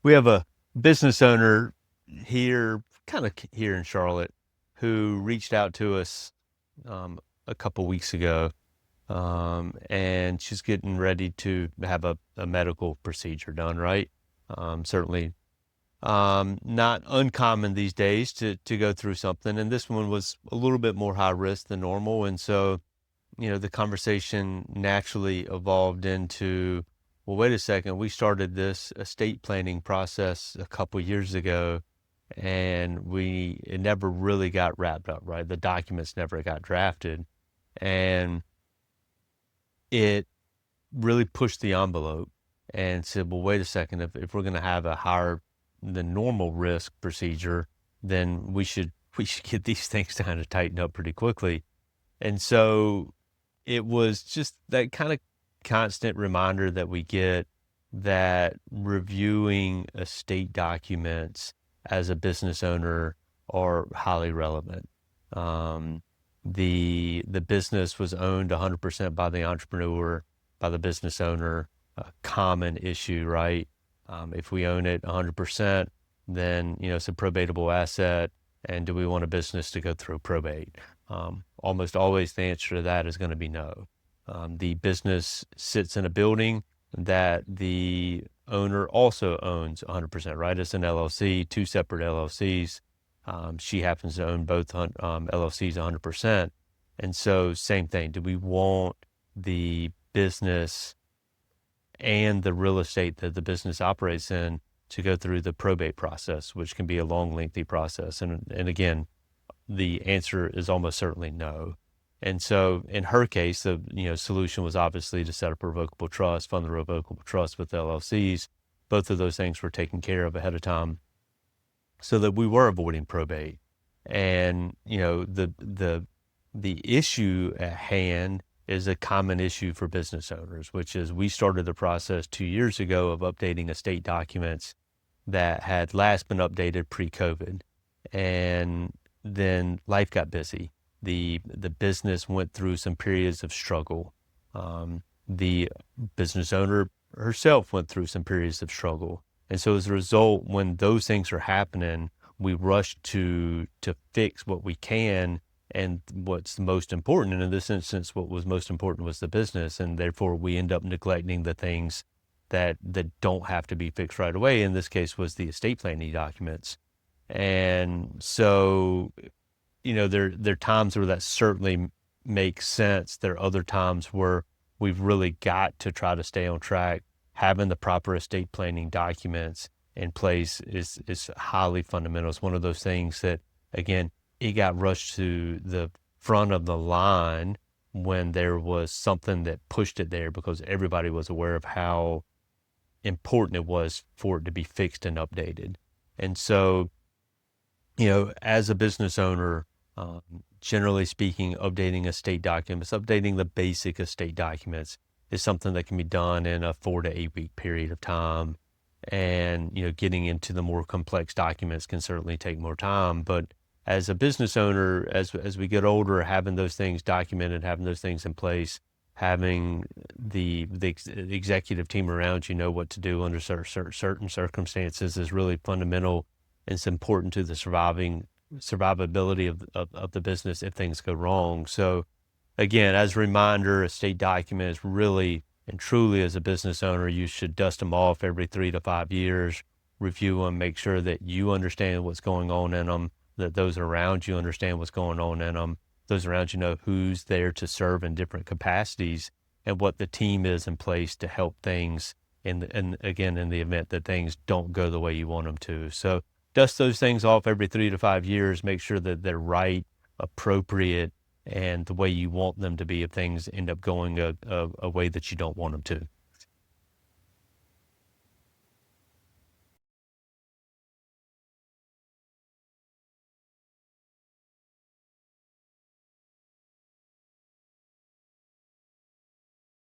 We have a business owner here, kind of here in Charlotte, who reached out to us a couple weeks ago, and she's getting ready to have a medical procedure done, right? Certainly not uncommon these days to go through something, and this one was a little bit more high risk than normal, and so the conversation naturally evolved into, well, wait a second, we started this estate planning process a couple years ago, and it never really got wrapped up, right? The documents never got drafted, and it really pushed the envelope and said, well, wait a second, if we're going to have a higher than normal risk procedure, then we should get these things kind of tightened up pretty quickly. And so it was just that kind of constant reminder that we get that reviewing estate documents as a business owner are highly relevant. Um, the business was owned 100% by the entrepreneur, by the business owner. A common issue, right? If we own it 100%, then it's a probatable asset. And do we want a business to go through probate? Almost always the answer to that is going to be no. The business sits in a building that the owner also owns 100%, right? It's an LLC, two separate LLCs. She happens to own both LLCs 100%. And so same thing. Do we want the business and the real estate that the business operates in to go through the probate process, which can be a long, lengthy process? And again, the answer is almost certainly no. And so in her case, the solution was obviously to set up a revocable trust, fund the revocable trust with LLCs. Both of those things were taken care of ahead of time so that we were avoiding probate. And the issue at hand is a common issue for business owners, which is we started the process 2 years ago of updating estate documents that had last been updated pre-COVID. And then life got busy. The business went through some periods of struggle. The business owner herself went through some periods of struggle. And so as a result, when those things are happening, we rush to fix what we can and what's most important. And in this instance, what was most important was the business. And therefore we end up neglecting the things that don't have to be fixed right away. In this case was the estate planning documents. And so, there are times where that certainly makes sense. There are other times where we've really got to try to stay on track. Having the proper estate planning documents in place is highly fundamental. It's one of those things that, again, it got rushed to the front of the line when there was something that pushed it there because everybody was aware of how important it was for it to be fixed and updated. And so, as a business owner, generally speaking, updating estate documents, updating the basic estate documents is something that can be done in a 4 to 8 week period of time. And, getting into the more complex documents can certainly take more time. But as a business owner, as we get older, having those things documented, having those things in place, having the executive team around you know what to do under certain circumstances is really fundamental. It's important to the survivability of the business if things go wrong. So again, as a reminder, estate documents really and truly as a business owner, you should dust them off every 3 to 5 years, review them, make sure that you understand what's going on in them, that those around you understand what's going on in them, those around you know who's there to serve in different capacities and what the team is in place to help things and again, in the event that things don't go the way you want them to. So dust those things off every 3 to 5 years, make sure that they're right, appropriate, and the way you want them to be if things end up going a way that you don't want them to.